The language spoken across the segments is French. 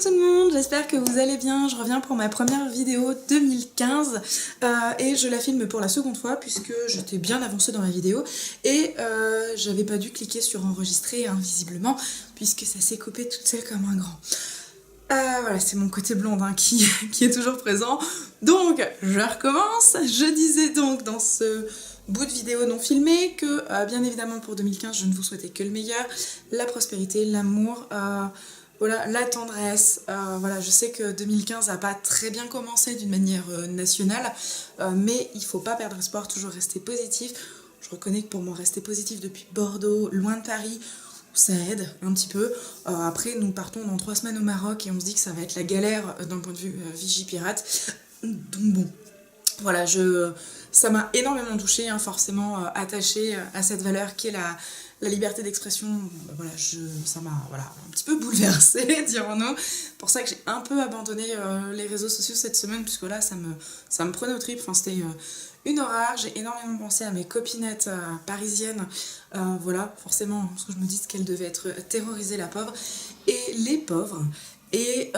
tout le monde, j'espère que vous allez bien. Je reviens pour ma première vidéo 2015 et je la filme pour la seconde fois puisque j'étais bien avancée dans la vidéo et j'avais pas dû cliquer sur enregistrer visiblement puisque ça s'est coupé toute seule comme un grand. Voilà, c'est mon côté blondin qui est toujours présent. Donc, je recommence. Je disais donc dans ce bout de vidéo non filmé que bien évidemment pour 2015, je ne vous souhaitais que le meilleur, la prospérité, l'amour, voilà, la tendresse. Voilà, je sais que 2015 n'a pas très bien commencé d'une manière nationale, mais il faut pas perdre espoir, toujours rester positif. Je reconnais que pour moi, rester positif depuis Bordeaux, loin de Paris, ça aide un petit peu. Après, nous partons dans 3 semaines au Maroc et on se dit que ça va être la galère d'un point de vue Vigipirate. Donc bon, voilà, ça m'a énormément touchée, forcément attachée à cette valeur qui est la liberté d'expression. Voilà, ça m'a un petit peu bouleversée, dirons-nous. Pour ça que j'ai un peu abandonné les réseaux sociaux cette semaine, puisque là, ça me prenait au trip. Enfin, c'était une horreur. J'ai énormément pensé à mes copinettes parisiennes. Voilà, forcément, parce que je me dis qu'elles devaient être terrorisées, la pauvre. Et les pauvres. Et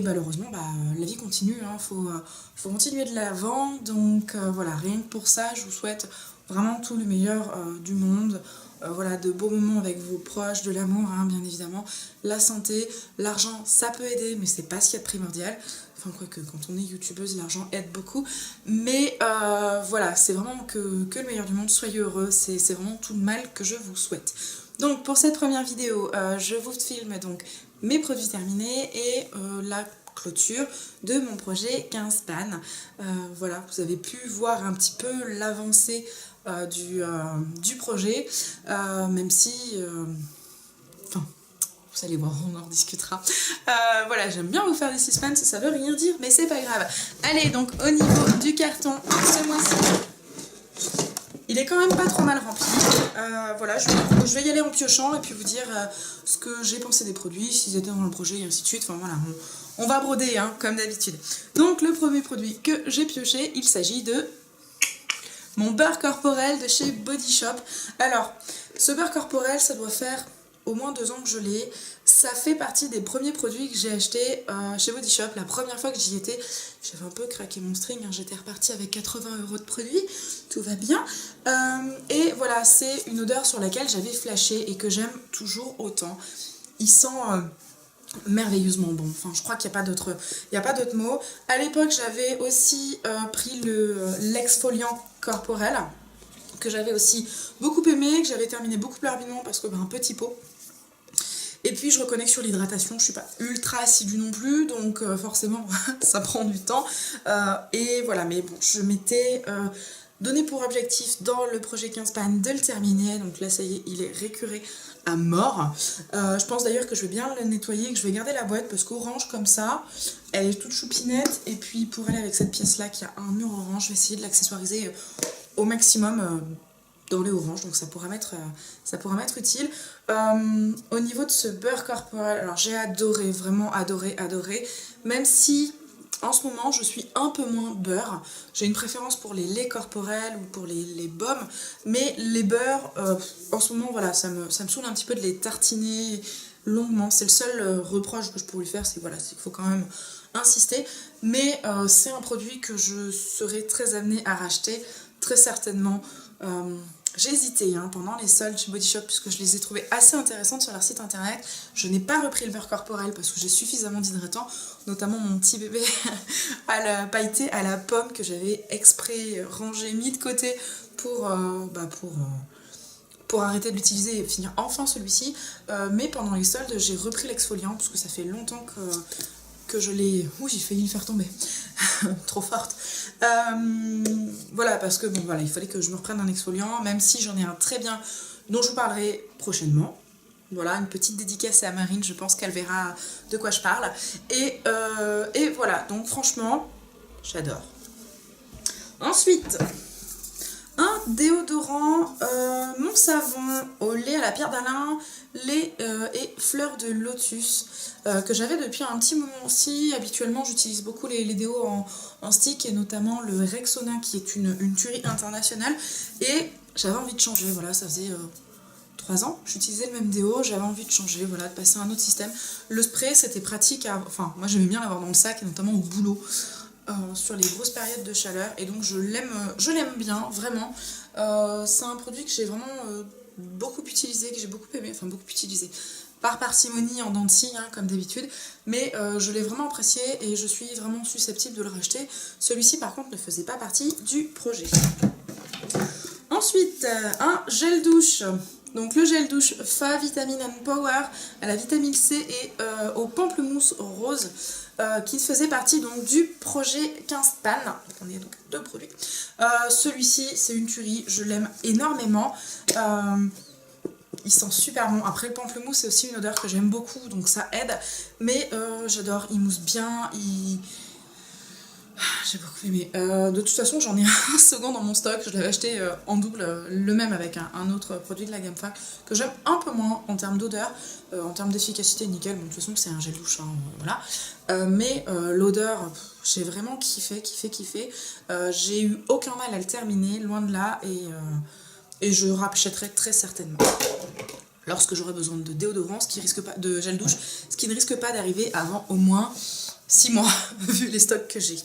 malheureusement, la vie continue, faut continuer de l'avant. Donc voilà, rien que pour ça, je vous souhaite vraiment tout le meilleur du monde. Voilà, de beaux moments avec vos proches, de l'amour, bien évidemment. La santé, l'argent, ça peut aider, mais c'est pas ce qu'il y a de primordial. Enfin, quoique, quand on est youtubeuse, l'argent aide beaucoup. Mais voilà, c'est vraiment que le meilleur du monde. Soyez heureux, c'est vraiment tout le mal que je vous souhaite. Donc, pour cette première vidéo, je vous filme donc mes produits terminés et la clôture de mon projet 15 pannes. Voilà, vous avez pu voir un petit peu l'avancée du projet, même si vous allez voir, on en rediscutera. Voilà, j'aime bien vous faire des suspens, ça veut rien dire, mais c'est pas grave. Allez, donc au niveau du carton, ce mois-ci, il est quand même pas trop mal rempli. Voilà, je vais y aller en piochant et puis vous dire ce que j'ai pensé des produits, s'ils étaient dans le projet et ainsi de suite. Enfin voilà, on va broder comme d'habitude. Donc le premier produit que j'ai pioché, il s'agit de mon beurre corporel de chez Body Shop. Alors, ce beurre corporel, ça doit faire au moins 2 ans que je l'ai. Ça fait partie des premiers produits que j'ai achetés chez Body Shop. La première fois que j'y étais, j'avais un peu craqué mon string. J'étais repartie avec 80 € de produits. Tout va bien. Et voilà, c'est une odeur sur laquelle j'avais flashé et que j'aime toujours autant. Il sent merveilleusement bon. Enfin, je crois qu'il n'y a pas d'autre mot. À l'époque, j'avais aussi pris l'exfoliant corporel que j'avais aussi beaucoup aimé, que j'avais terminé beaucoup plus rapidement parce que petit pot. Et puis je reconnais que sur l'hydratation, je suis pas ultra assidue non plus, donc forcément ça prend du temps. Et voilà, mais bon, je m'étais donné pour objectif dans le projet 15 pannes de le terminer, donc là ça y est, il est récuré à mort. Je pense d'ailleurs que je vais bien le nettoyer, que je vais garder la boîte parce qu'orange comme ça, elle est toute choupinette. Et puis pour aller avec cette pièce là qui a un mur orange, je vais essayer de l'accessoiriser au maximum dans les oranges, donc ça pourra m'être utile. Au niveau de ce beurre corporel, alors j'ai adoré, vraiment adoré, même si en ce moment je suis un peu moins beurre. J'ai une préférence pour les laits corporels ou pour les baumes, mais les beurres en ce moment voilà, ça me saoule un petit peu de les tartiner longuement. C'est le seul reproche que je pourrais lui faire, c'est qu'il faut quand même insister, mais c'est un produit que je serai très amenée à racheter très certainement. J'ai hésité pendant les soldes chez Body Shop puisque je les ai trouvées assez intéressantes sur leur site internet. Je n'ai pas repris le beurre corporel parce que j'ai suffisamment d'hydratant, notamment mon petit bébé à la pailleté à la pomme que j'avais exprès rangé, mis de côté pour arrêter de l'utiliser et finir enfin celui-ci. Mais pendant les soldes, j'ai repris l'exfoliant parce que ça fait longtemps que je l'ai... Ouh, j'ai failli le faire tomber. Trop forte. Voilà, parce que bon, voilà, il fallait que je me reprenne un exfoliant, même si j'en ai un très bien dont je vous parlerai prochainement. Voilà, une petite dédicace à Marine, je pense qu'elle verra de quoi je parle. Et voilà, donc franchement, j'adore. Ensuite, un déodorant, mon savon au lait à la pierre d'Alain, lait et fleurs de lotus, que j'avais depuis un petit moment aussi. Habituellement, j'utilise beaucoup les déos en stick et notamment le Rexona qui est une tuerie internationale. Et j'avais envie de changer, voilà, ça faisait 3 ans, j'utilisais le même déo, j'avais envie de changer, voilà, de passer à un autre système. Le spray, c'était pratique, enfin, moi j'aimais bien l'avoir dans le sac, et notamment au boulot, sur les grosses périodes de chaleur, et donc je l'aime bien, vraiment. C'est un produit que j'ai vraiment beaucoup utilisé, que j'ai beaucoup aimé, enfin beaucoup utilisé, par parcimonie en dents de scie, hein, comme d'habitude, mais je l'ai vraiment apprécié et je suis vraiment susceptible de le racheter. Celui-ci par contre ne faisait pas partie du projet. Ensuite, un gel douche. Donc le gel douche Fa Vitamine and Power à la vitamine C et au pamplemousse rose, qui faisait partie donc du projet 15 pan. On est donc 2 produits. Celui-ci, c'est une tuerie, je l'aime énormément. Il sent super bon. Après, le pamplemousse, c'est aussi une odeur que j'aime beaucoup, donc ça aide. Mais j'adore, il mousse bien, j'ai beaucoup aimé. De toute façon, j'en ai un second dans mon stock. Je l'avais acheté en double, le même avec un autre produit de la gamme Fa, que j'aime un peu moins en termes d'odeur. En termes d'efficacité, nickel. Bon, de toute façon, c'est un gel douche, hein, voilà. Mais l'odeur, j'ai vraiment kiffé. J'ai eu aucun mal à le terminer, loin de là, et je rachèterai très certainement lorsque j'aurai besoin de déodorant, de gel douche, ce qui ne risque pas d'arriver avant au moins 6 mois, vu les stocks que j'ai.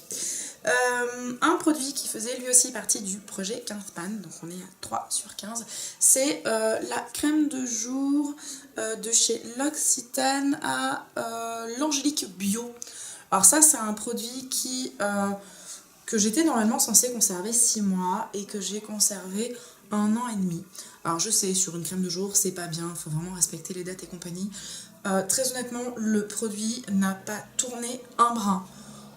Un produit qui faisait lui aussi partie du projet 15 pan, donc on est à 3 sur 15, c'est la crème de jour de chez L'Occitane à l'Angélique Bio. Alors ça, c'est un produit que j'étais normalement censée conserver 6 mois et que j'ai conservé 1 an et demi. Alors je sais, sur une crème de jour, c'est pas bien, il faut vraiment respecter les dates et compagnie. Très honnêtement, le produit n'a pas tourné un brin.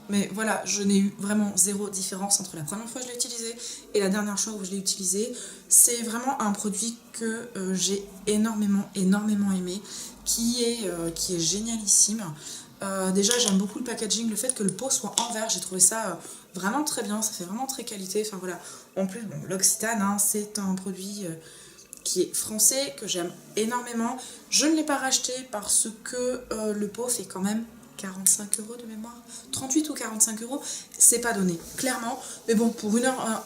Mais voilà, je n'ai eu vraiment zéro différence entre la première fois que je l'ai utilisé et la dernière fois où je l'ai utilisé. C'est vraiment un produit que j'ai énormément aimé, qui est génialissime. Déjà, j'aime beaucoup le packaging, le fait que le pot soit en verre, j'ai trouvé ça vraiment très bien, ça fait vraiment très qualité. Enfin voilà, en plus, bon, L'Occitane, hein, c'est un produit qui est français, que j'aime énormément. Je ne l'ai pas racheté parce que le pot fait quand même 45 € de mémoire, 38 ou 45 €, c'est pas donné, clairement. Mais bon, pour une heure,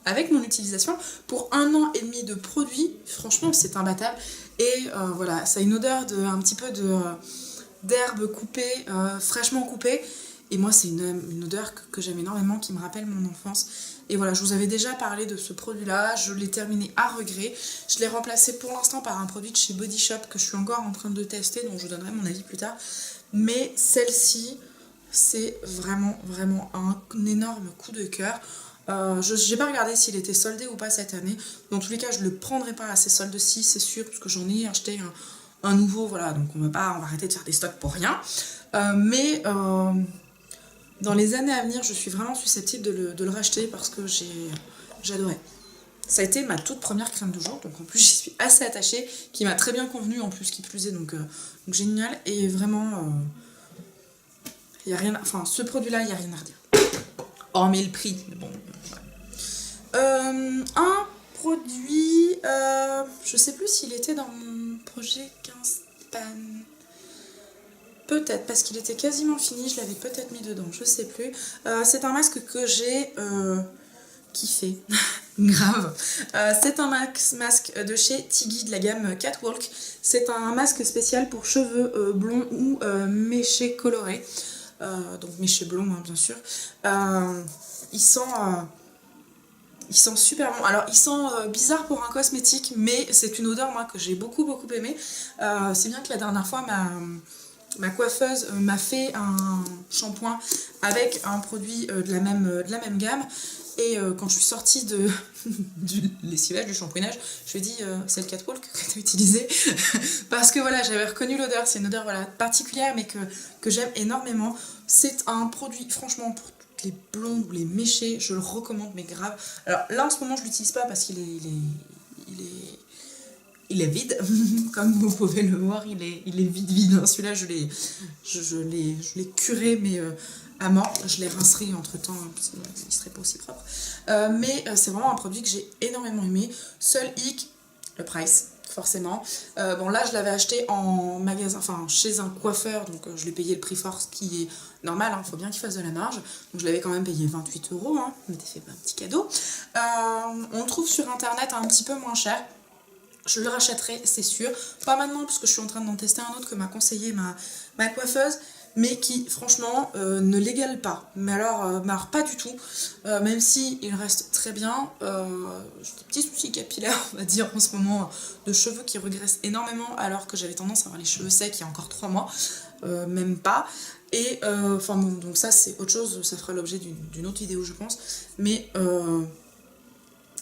avec mon utilisation, pour 1 an et demi de produit, franchement, c'est imbattable. Et voilà, ça a une odeur un petit peu d'herbe coupée, fraîchement coupée. Et moi, c'est une odeur que j'aime énormément, qui me rappelle mon enfance. Et voilà, je vous avais déjà parlé de ce produit-là, je l'ai terminé à regret. Je l'ai remplacé pour l'instant par un produit de chez Body Shop que je suis encore en train de tester, dont je vous donnerai mon avis plus tard. Mais celle-ci, c'est vraiment un énorme coup de cœur. Je n'ai pas regardé s'il était soldé ou pas cette année. Dans tous les cas, je ne le prendrai pas à ces soldes-ci, c'est sûr, parce que j'en ai acheté un nouveau, voilà. Donc on va arrêter de faire des stocks pour rien. Mais dans les années à venir, je suis vraiment susceptible de le racheter parce que j'adorais. Ça a été ma toute première crème de jour, donc en plus j'y suis assez attachée, qui m'a très bien convenu en plus, qui plus est, donc génial. Et vraiment, y a rien, enfin ce produit-là, il n'y a rien à redire. Hormis le prix, mais bon. Voilà. Un produit, je sais plus s'il était dans mon projet 15 pan. Peut-être, parce qu'il était quasiment fini, je l'avais peut-être mis dedans, je sais plus. C'est un masque que j'ai kiffé, grave. C'est un masque de chez Tiggy de la gamme Catwalk. C'est un masque spécial pour cheveux blonds ou méchés colorés. Donc méchés blonds, hein, bien sûr. Il sent super bon. Alors, il sent bizarre pour un cosmétique, mais c'est une odeur, moi, que j'ai beaucoup aimé. C'est bien que la dernière fois, ma coiffeuse m'a fait un shampoing avec un produit de la même gamme. Et quand je suis sortie du lessivage, du shampouinage, je lui ai dit c'est le Catwalk que tu as utilisé. Parce que voilà, j'avais reconnu l'odeur. C'est une odeur voilà, particulière, mais que j'aime énormément. C'est un produit, franchement, pour toutes les blondes ou les méchés, je le recommande, mais grave. Alors là, en ce moment, je l'utilise pas parce qu'il est vide, comme vous pouvez le voir, il est vide. Celui-là, je l'ai curé, mais à mort. Je l'ai rincerai entre temps, parce qu'il ne serait pas aussi propre. Mais c'est vraiment un produit que j'ai énormément aimé. Seul hic, le price, forcément. Bon, là, je l'avais acheté en magasin, enfin chez un coiffeur, donc je l'ai payé le prix fort, ce qui est normal, il faut bien qu'il fasse de la marge. Donc je l'avais quand même payé 28 €, hein, je m'étais fait un petit cadeau. On le trouve sur internet un petit peu moins cher. je le rachèterai, c'est sûr. Pas maintenant, parce que je suis en train d'en tester un autre que m'a conseillé ma coiffeuse, mais qui, franchement, ne l'égale pas. Mais alors pas du tout. Même si il reste très bien. J'ai des petits soucis capillaires, on va dire, en ce moment, de cheveux qui regressent énormément, alors que j'avais tendance à avoir les cheveux secs il y a encore 3 mois. Même pas. Et, enfin bon, donc ça, c'est autre chose. Ça fera l'objet d'une autre vidéo, je pense. Mais...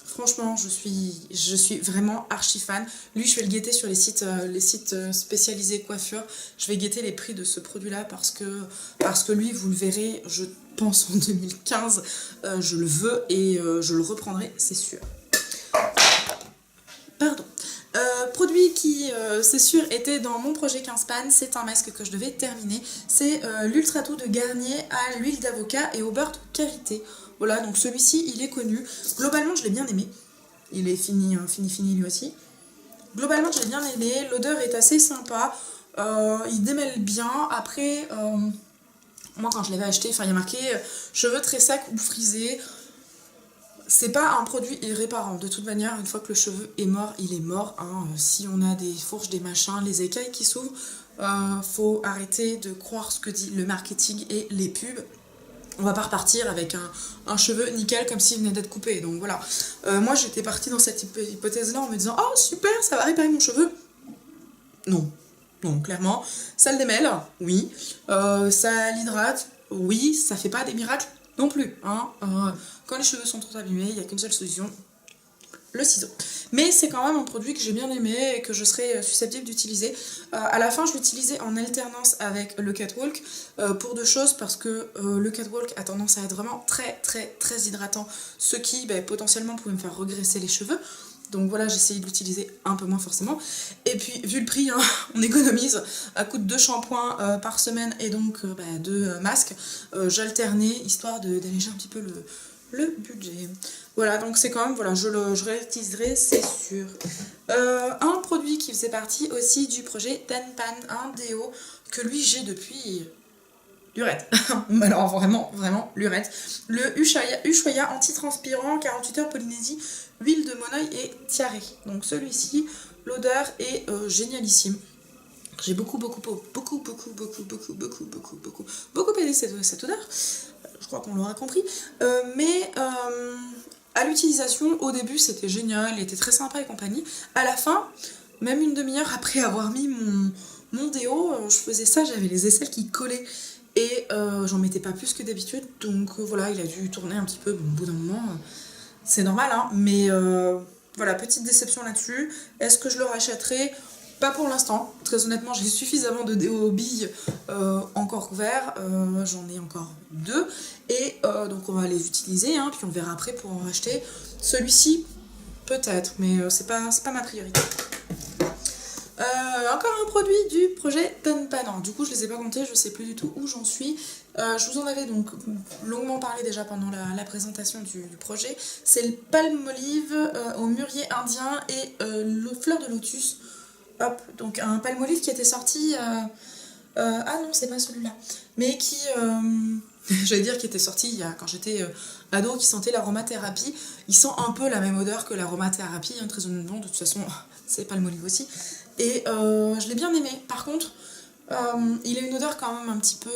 franchement, je suis vraiment archi fan. Lui, je vais le guetter sur les sites spécialisés coiffure. Je vais guetter les prix de ce produit-là parce que lui, vous le verrez, je pense en 2015, je le veux et je le reprendrai, c'est sûr. Pardon. Produit qui, c'est sûr, était dans mon projet 15 pan, c'est un masque que je devais terminer. C'est l'Ultra Doux de Garnier à l'huile d'avocat et au beurre de karité. Voilà, donc celui-ci, il est connu. Globalement, je l'ai bien aimé. Il est fini lui aussi. Globalement, je l'ai bien aimé. L'odeur est assez sympa. Il démêle bien. Après, moi, quand je l'avais acheté, il y a marqué cheveux très secs ou frisés. C'est pas un produit irréparable. De toute manière, une fois que le cheveu est mort, il est mort. Hein. Si on a des fourches, des machins, les écailles qui s'ouvrent, faut arrêter de croire ce que dit le marketing et les pubs. On va pas repartir avec un cheveu nickel comme s'il venait d'être coupé. Donc voilà. Moi, j'étais partie dans cette hypothèse-là en me disant « Oh, super, ça va réparer mon cheveu !» Non. Non, clairement. Ça le démêle, oui. Ça l'hydrate, oui. Ça fait pas des miracles non plus. Hein. Quand les cheveux sont trop abîmés, il n'y a qu'une seule solution, le ciseau. Mais c'est quand même un produit que j'ai bien aimé et que je serais susceptible d'utiliser. À la fin, je l'utilisais en alternance avec le Catwalk pour 2 choses, parce que le Catwalk a tendance à être vraiment très très très hydratant, ce qui potentiellement pouvait me faire regresser les cheveux. Donc voilà, j'ai essayé de l'utiliser un peu moins forcément. Et puis, vu le prix, hein, on économise. À coût de 2 shampoings par semaine et donc 2 masques, j'alternais histoire d'alléger un petit peu le budget. Voilà, donc c'est quand même, voilà, je réutiliserai, c'est sûr. Un produit qui faisait partie aussi du projet Tenpan, un déo que lui j'ai depuis lurette. Alors vraiment lurette. Le Ushuaïa anti-transpirant 48 heures Polynésie, huile de monoï et tiare. Donc celui-ci, l'odeur est génialissime. J'ai beaucoup aidé cette odeur. Je crois qu'on l'aura compris. Mais à l'utilisation, au début, c'était génial, il était très sympa et compagnie. À la fin, même une demi-heure après avoir mis mon déo, je faisais ça, j'avais les aisselles qui collaient. Et j'en mettais pas plus que d'habitude. Donc voilà, il a dû tourner un petit peu. Bon, au bout d'un moment, c'est normal, hein. Mais voilà, petite déception là-dessus. Est-ce que je le rachèterai ? Pas pour l'instant, très honnêtement, j'ai suffisamment de déo billes encore couverts, j'en ai encore 2, et donc on va les utiliser, hein, puis on verra après pour en racheter. Celui-ci, peut-être, mais c'est pas ma priorité. Encore un produit du projet Tenpan. Non, du coup, je les ai pas comptés, je sais plus du tout où j'en suis. Je vous en avais donc longuement parlé déjà pendant la présentation du projet. C'est le Palmolive au mûrier indien et fleur de lotus. Hop, donc un Palmolive qui était sorti... ah non, c'est pas celui-là. Mais qui... j'allais dire qui était sorti quand j'étais ado, qui sentait l'aromathérapie. Il sent un peu la même odeur que l'aromathérapie, hein, très honnêtement. De toute façon, c'est Palmolive aussi. Et je l'ai bien aimé. Par contre, il a une odeur quand même un petit peu...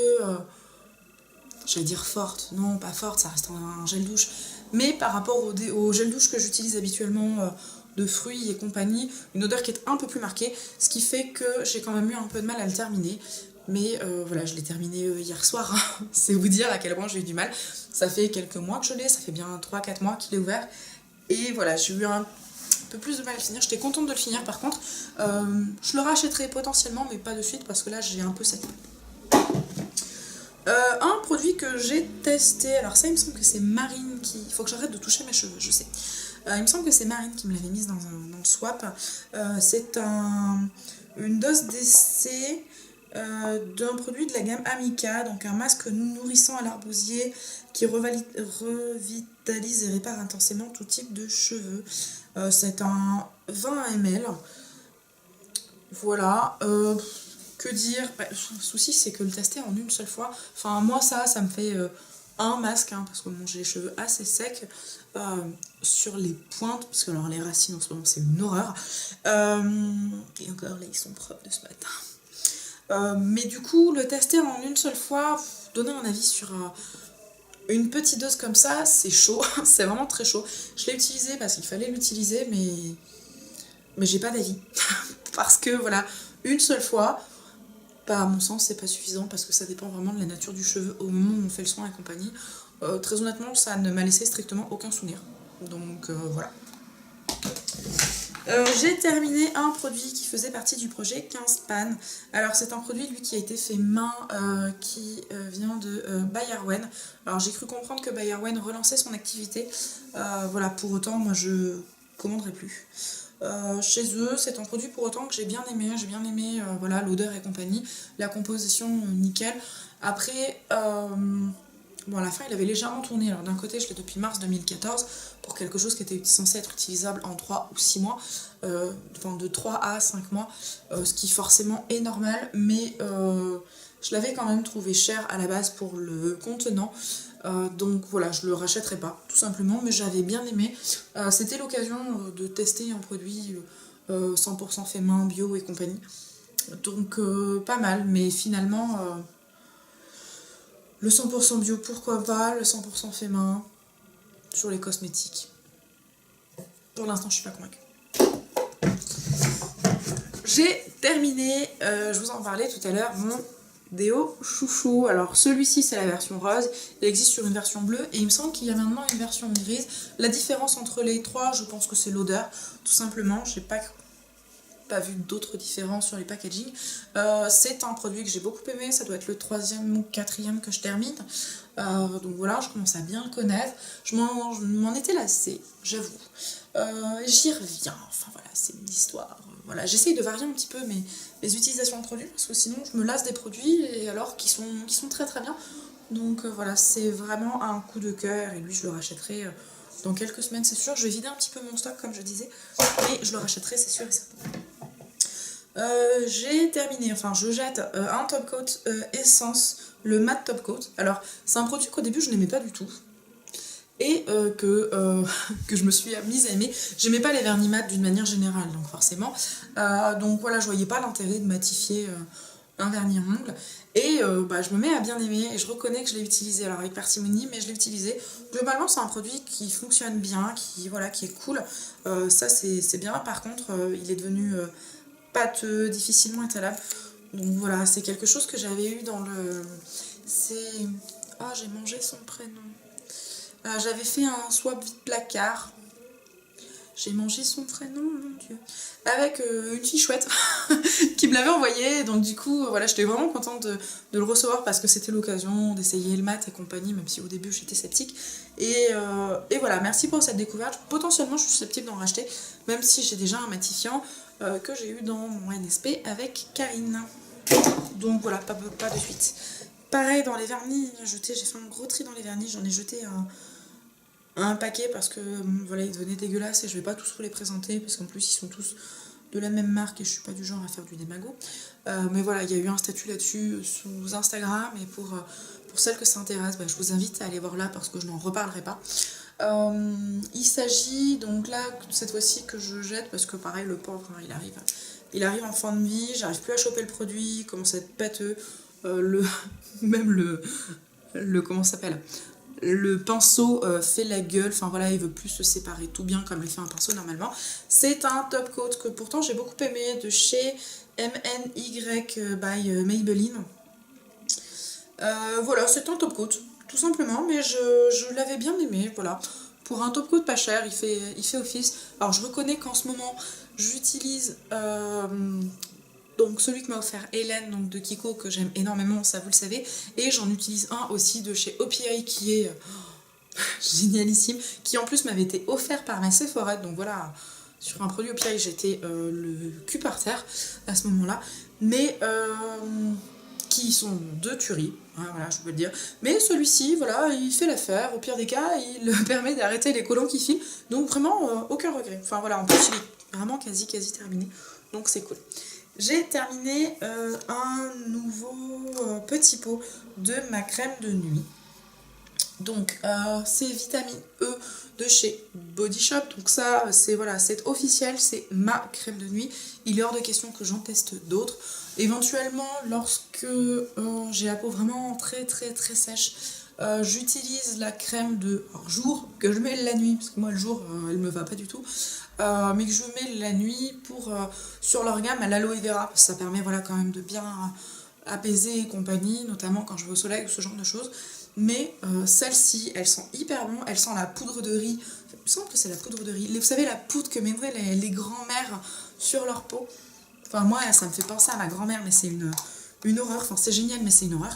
j'allais dire forte. Non, pas forte, ça reste un gel douche. Mais par rapport au gel douche que j'utilise habituellement... de fruits et compagnie, une odeur qui est un peu plus marquée, ce qui fait que j'ai quand même eu un peu de mal à le terminer. Mais voilà, je l'ai terminé hier soir, hein. C'est vous dire à quel point j'ai eu du mal. Ça fait quelques mois que je l'ai, ça fait bien 3-4 mois qu'il est ouvert. Et voilà, j'ai eu un peu plus de mal à le finir. J'étais contente de le finir par contre. Je le rachèterai potentiellement, mais pas de suite parce que là j'ai un peu cette... un produit que j'ai testé, alors ça il me semble que c'est Marine qui... Il faut que j'arrête de toucher mes cheveux, je sais. Il me semble que c'est Marine qui me l'avait mise dans le swap. C'est une dose d'essai d'un produit de la gamme Amica, donc un masque nourrissant à l'arbousier qui revitalise et répare intensément tout type de cheveux. C'est un 20 ml. Voilà. Que dire ? Le souci c'est que le tester en une seule fois, enfin moi ça me fait un masque, hein, parce que bon, j'ai les cheveux assez secs sur les pointes, parce que alors les racines en ce moment c'est une horreur. Et encore là ils sont propres de ce matin. Mais du coup, le tester en une seule fois, donner un avis sur une petite dose comme ça, c'est chaud, c'est vraiment très chaud. Je l'ai utilisé parce qu'il fallait l'utiliser, mais j'ai pas d'avis. Parce que voilà, une seule fois, bah, à mon sens, c'est pas suffisant parce que ça dépend vraiment de la nature du cheveu au moment où on fait le soin et compagnie. Très honnêtement, ça ne m'a laissé strictement aucun souvenir. Donc voilà. J'ai terminé un produit qui faisait partie du projet 15 Pan. Alors c'est un produit lui qui a été fait main, qui vient de Bayerwen. Alors j'ai cru comprendre que Bayerwen relançait son activité. Voilà, pour autant moi je commanderai plus. Chez eux, c'est un produit pour autant que j'ai bien aimé. J'ai bien aimé voilà, l'odeur et compagnie, la composition nickel. Après, bon, à la fin, il avait légèrement tourné. Alors, d'un côté, je l'ai depuis mars 2014 pour quelque chose qui était censé être utilisable en 3 ou 6 mois, enfin de 3 à 5 mois, ce qui forcément est normal, mais je l'avais quand même trouvé cher à la base pour le contenant. Donc voilà, je le rachèterai pas, tout simplement, mais j'avais bien aimé. C'était l'occasion de tester un produit 100% fait main, bio et compagnie. Donc pas mal, mais finalement, le 100% bio, pourquoi pas, le 100% fait main sur les cosmétiques. Pour l'instant, je suis pas convaincue. J'ai terminé, je vous en parlais tout à l'heure, mon déo chouchou. Alors celui-ci c'est la version rose, il existe sur une version bleue et il me semble qu'il y a maintenant une version grise. La différence entre les trois, je pense que c'est l'odeur, tout simplement. J'ai pas vu d'autres différences sur les packaging. C'est un produit que j'ai beaucoup aimé, ça doit être le 3e ou 4e que je termine. Donc voilà, je commence à bien le connaître. Je m'en étais lassée, j'avoue. J'y reviens, enfin voilà, c'est une histoire. Voilà, j'essaye de varier un petit peu mes utilisations de produits parce que sinon je me lasse des produits et alors qui sont très très bien. Donc voilà, c'est vraiment un coup de cœur et lui je le rachèterai dans quelques semaines, c'est sûr. Je vais vider un petit peu mon stock comme je disais, mais je le rachèterai, c'est sûr et certain. J'ai terminé, enfin je jette un top coat Essence, le matte top coat. Alors c'est un produit qu'au début je n'aimais pas du tout et que je me suis mise à aimer. J'aimais pas les vernis mat d'une manière générale, donc forcément. Donc voilà, je voyais pas l'intérêt de matifier un vernis à ongles. Et bah, je me mets à bien aimer et je reconnais que je l'ai utilisé, alors avec parcimonie, mais je l'ai utilisé. Globalement c'est un produit qui fonctionne bien, qui est cool. Ça c'est bien, par contre il est devenu pâteux, difficilement étalable. Donc voilà, c'est quelque chose que j'avais eu dans le... C'est... Ah, j'ai mangé son prénom. J'avais fait un swap vide placard. J'ai mangé son prénom, mon dieu. Avec une fille chouette qui me l'avait envoyé. Donc du coup, voilà, j'étais vraiment contente de le recevoir parce que c'était l'occasion d'essayer le mat et compagnie, même si au début j'étais sceptique. Et voilà, merci pour cette découverte. Potentiellement, je suis susceptible d'en racheter, même si j'ai déjà un matifiant que j'ai eu dans mon NSP avec Karine. Donc voilà, pas de suite. Pareil, dans les vernis, j'ai fait un gros tri dans les vernis. J'en ai jeté un paquet parce que voilà, ils devenaient dégueulasses et je vais pas tous vous les présenter parce qu'en plus ils sont tous de la même marque et je suis pas du genre à faire du démago. Mais voilà, il y a eu un statut là-dessus sous Instagram et pour celles que ça intéresse, bah, je vous invite à aller voir là parce que je n'en reparlerai pas. Il s'agit donc là cette fois-ci que je jette parce que pareil le pauvre hein, il arrive en fin de vie, j'arrive plus à choper le produit, il commence à être pâteux, même le comment ça s'appelle, le pinceau fait la gueule, enfin voilà, il veut plus se séparer tout bien comme il fait un pinceau normalement. C'est un top coat que pourtant j'ai beaucoup aimé de chez MNY by Maybelline. Voilà, c'est un top coat, tout simplement, mais je l'avais bien aimé, voilà. Pour un top coat pas cher, il fait office. Alors je reconnais qu'en ce moment, j'utilise donc celui que m'a offert Hélène donc de Kiko, que j'aime énormément, ça vous le savez. Et j'en utilise un aussi de chez OPI qui est génialissime, qui en plus m'avait été offert par ma Sephora. Donc voilà, sur un produit OPI, j'étais le cul par terre à ce moment-là. Mais qui sont deux tueries, hein, voilà, je peux le dire. Mais celui-ci, voilà, il fait l'affaire. Au pire des cas, il permet d'arrêter les collants qui filent. Donc vraiment, aucun regret. Enfin voilà, en plus, il est vraiment quasi terminé. Donc c'est cool. J'ai terminé un nouveau petit pot de ma crème de nuit. Donc c'est vitamine E de chez Body Shop, donc ça c'est voilà, c'est officiel, c'est ma crème de nuit. Il est hors de question que j'en teste d'autres. Éventuellement lorsque j'ai la peau vraiment très sèche, j'utilise la crème de jour que je mets la nuit, parce que moi le jour elle me va pas du tout, mais que je mets la nuit pour sur leur gamme à l'aloe vera, parce que ça permet voilà quand même de bien apaiser et compagnie, notamment quand je vais au soleil ou ce genre de choses. Mais celle-ci, elle sent hyper bon, elle sent la poudre de riz. Il me semble que c'est la poudre de riz. Vous savez, la poudre que mettraient les grands-mères sur leur peau. Enfin, moi, ça me fait penser à ma grand-mère, mais c'est une horreur. Enfin, c'est génial, mais c'est une horreur.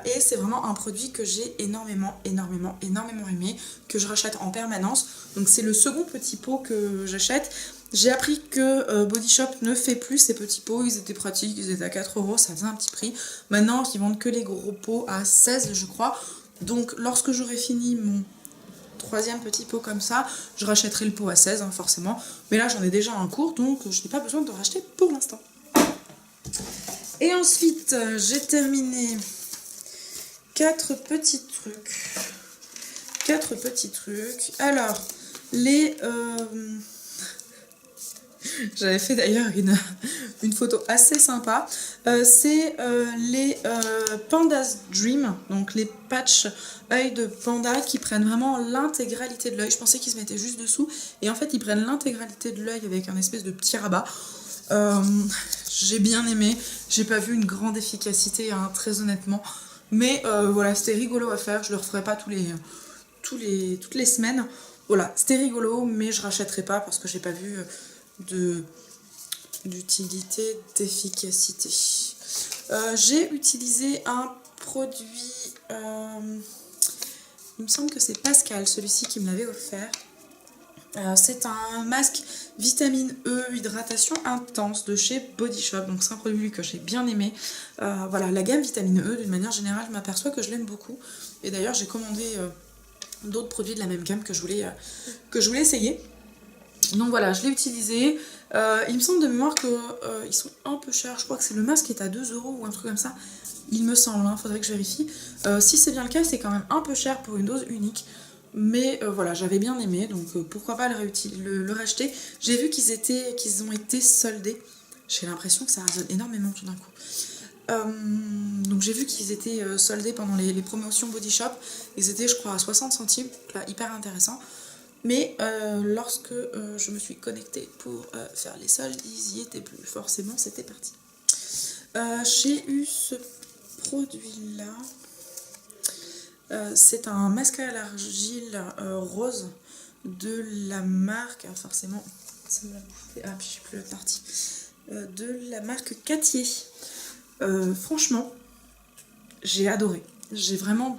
Et c'est vraiment un produit que j'ai énormément aimé, que je rachète en permanence. Donc, c'est le second petit pot que j'achète. J'ai appris que Body Shop ne fait plus ces petits pots, ils étaient pratiques, ils étaient à 4 €, ça faisait un petit prix. Maintenant, ils vendent que les gros pots à 16, je crois. Donc, lorsque j'aurai fini mon troisième petit pot comme ça, je rachèterai le pot à 16, hein, forcément. Mais là, j'en ai déjà un cours, donc je n'ai pas besoin de racheter pour l'instant. Et ensuite, j'ai terminé 4 petits trucs. Alors, les... J'avais fait d'ailleurs une photo assez sympa. C'est les Panda's Dream, donc les patchs œil de panda qui prennent vraiment l'intégralité de l'œil. Je pensais qu'ils se mettaient juste dessous, et en fait ils prennent l'intégralité de l'œil avec un espèce de petit rabat. J'ai bien aimé. J'ai pas vu une grande efficacité, hein, très honnêtement. Mais voilà, c'était rigolo à faire. Je le referai pas toutes les semaines. Voilà, c'était rigolo, mais je rachèterai pas parce que j'ai pas vu d'utilité, d'efficacité. J'ai utilisé un produit, il me semble que c'est Pascal, celui-ci qui me l'avait offert. C'est un masque vitamine E hydratation intense de chez Body Shop, donc c'est un produit que j'ai bien aimé. Voilà, la gamme vitamine E d'une manière générale, je m'aperçois que je l'aime beaucoup, et d'ailleurs j'ai commandé d'autres produits de la même gamme que je voulais essayer. Donc voilà, je l'ai utilisé. Il me semble de mémoire qu'ils sont un peu chers. Je crois que c'est le masque qui est à 2 € ou un truc comme ça. Il me semble, hein, faudrait que je vérifie. Si c'est bien le cas, c'est quand même un peu cher pour une dose unique. Mais voilà, j'avais bien aimé, donc pourquoi pas le racheter. J'ai vu qu'ils ont été soldés. J'ai l'impression que ça résonne énormément tout d'un coup. Donc j'ai vu qu'ils étaient soldés pendant les promotions Body Shop. Ils étaient, je crois, à 60 centimes. Donc là, hyper intéressant. Mais lorsque je me suis connectée pour faire les soldes, ils y étaient plus. Forcément, c'était parti. J'ai eu ce produit-là. C'est un mascara à l'argile rose de la marque... Ah, forcément, ça me l'a bouffé. Ah, puis je sais plus la partie. De la marque Cattier. Franchement, j'ai adoré. J'ai vraiment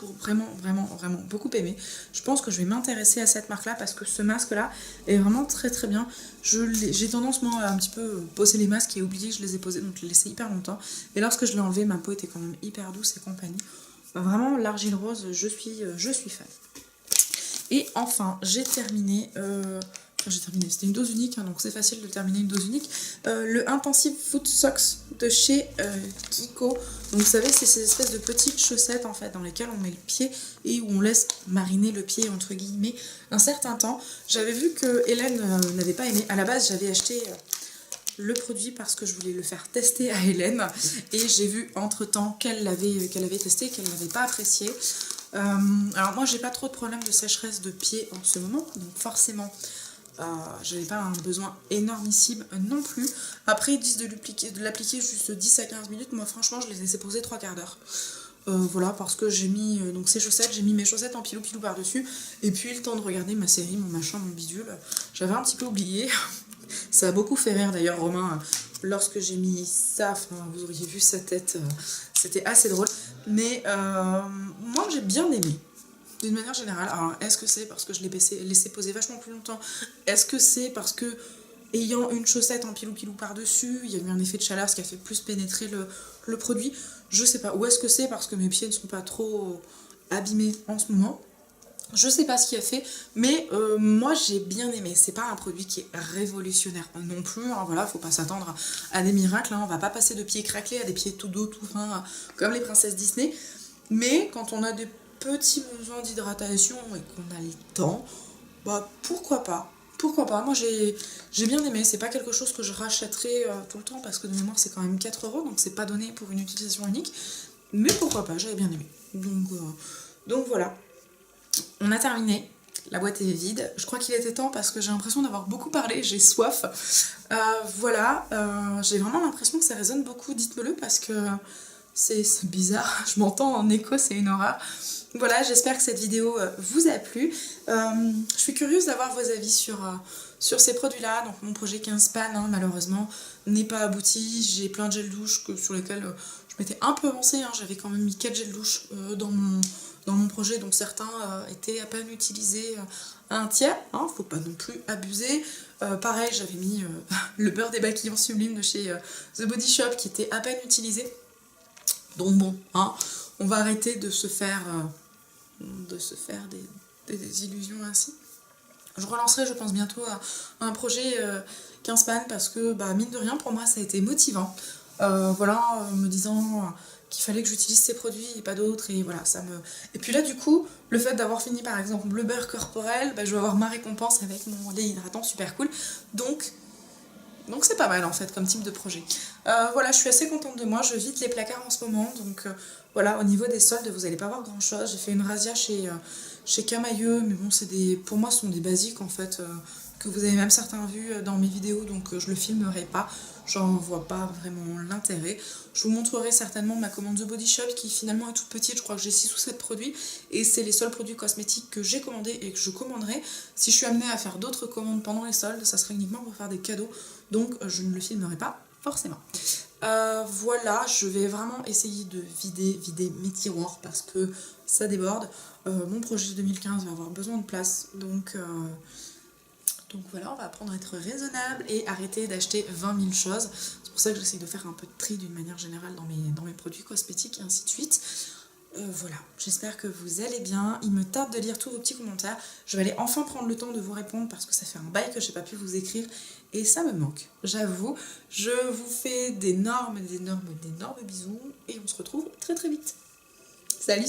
beaucoup aimé. Je pense que je vais m'intéresser à cette marque là parce que ce masque là est vraiment très bien. J'ai tendance moi à un petit peu poser les masques et oublier que je les ai posés, donc je les laissais hyper longtemps, et lorsque je l'ai enlevé, ma peau était quand même hyper douce et compagnie. Vraiment, l'argile rose, je suis fan. Et enfin, j'ai terminé, c'était une dose unique, hein, donc c'est facile de terminer une dose unique. Le Intensive Foot Socks de chez Kiko. Donc vous savez, c'est ces espèces de petites chaussettes en fait dans lesquelles on met le pied et où on laisse mariner le pied entre guillemets un certain temps. J'avais vu que Hélène n'avait pas aimé. À la base, j'avais acheté le produit parce que je voulais le faire tester à Hélène, et j'ai vu entre temps qu'elle l'avait testé, qu'elle n'avait pas apprécié. Alors moi, j'ai pas trop de problèmes de sécheresse de pied en ce moment, donc forcément j'avais pas un besoin énormissime non plus. Après, ils disent de l'appliquer juste 10 à 15 minutes. Moi franchement, je les ai laissé poser 3 quarts d'heure. Voilà, parce que j'ai mis donc ces chaussettes, j'ai mis mes chaussettes en pilou par dessus, et puis le temps de regarder ma série, mon machin, mon bidule, j'avais un petit peu oublié. Ça a beaucoup fait rire d'ailleurs Romain lorsque j'ai mis ça, enfin, vous auriez vu sa tête, c'était assez drôle. Mais moi j'ai bien aimé d'une manière générale. Alors est-ce que c'est parce que je l'ai laissé poser vachement plus longtemps? Est-ce que c'est parce que ayant une chaussette en pilou par dessus, il y a eu un effet de chaleur, ce qui a fait plus pénétrer le produit? Je sais pas. Ou est-ce que c'est parce que mes pieds ne sont pas trop abîmés en ce moment? Je sais pas ce qui a fait, mais moi j'ai bien aimé. C'est pas un produit qui est révolutionnaire non plus, hein, voilà, faut pas s'attendre à des miracles, hein. On va pas passer de pieds craquelés à des pieds tout doux, tout fins, comme les princesses Disney. Mais quand on a des petit besoin d'hydratation et qu'on a le temps, bah pourquoi pas. Pourquoi pas, moi j'ai bien aimé, c'est pas quelque chose que je rachèterai tout le temps parce que de mémoire c'est quand même 4 €, donc c'est pas donné pour une utilisation unique, mais pourquoi pas, j'avais bien aimé. Donc voilà, on a terminé, la boîte est vide, je crois qu'il était temps parce que j'ai l'impression d'avoir beaucoup parlé, j'ai soif. Voilà, j'ai vraiment l'impression que ça résonne beaucoup, dites-me-le parce que c'est bizarre, je m'entends en écho, c'est une horreur. Voilà, j'espère que cette vidéo vous a plu. Je suis curieuse d'avoir vos avis sur ces produits-là. Donc mon projet 15 pan, hein, malheureusement, n'est pas abouti. J'ai plein de gels douche sur lesquels je m'étais un peu avancée. Hein. J'avais quand même mis 4 gels douche dans mon projet, dont certains étaient à peine utilisés à un tiers. Hein, faut pas non plus abuser. Pareil, j'avais mis le beurre démaquillant sublime de chez The Body Shop qui était à peine utilisé. Donc bon, hein, on va arrêter de se faire des illusions ainsi. Je relancerai, je pense, bientôt un projet 15 pan parce que, bah, mine de rien, pour moi, ça a été motivant. Voilà, me disant qu'il fallait que j'utilise ces produits et pas d'autres, et voilà, ça me... Et puis là, du coup, le fait d'avoir fini, par exemple, le beurre corporel, bah, je vais avoir ma récompense avec mon lait hydratant, super cool. Donc c'est pas mal en fait comme type de projet. Voilà, je suis assez contente de moi, je vide les placards en ce moment, donc voilà, au niveau des soldes, vous allez pas voir grand chose. J'ai fait une razzia chez Camailleux, mais bon, pour moi, ce sont des basiques en fait, que vous avez même certains vus dans mes vidéos, donc je le filmerai pas, j'en vois pas vraiment l'intérêt. Je vous montrerai certainement ma commande The Body Shop qui finalement est toute petite, je crois que j'ai 6 ou 7 produits, et c'est les seuls produits cosmétiques que j'ai commandés et que je commanderai. Si je suis amenée à faire d'autres commandes pendant les soldes, ça sera uniquement pour faire des cadeaux, donc je ne le filmerai pas forcément. Voilà, je vais vraiment essayer de vider mes tiroirs parce que ça déborde. Mon projet 2015 va avoir besoin de place, donc voilà, on va apprendre à être raisonnable et arrêter d'acheter 20 000 choses. C'est pour ça que j'essaie de faire un peu de tri d'une manière générale dans mes produits cosmétiques et ainsi de suite. Voilà, j'espère que vous allez bien. Il me tarde de lire tous vos petits commentaires. Je vais aller enfin prendre le temps de vous répondre parce que ça fait un bail que je n'ai pas pu vous écrire et ça me manque, j'avoue. Je vous fais d'énormes bisous et on se retrouve très très vite. Salut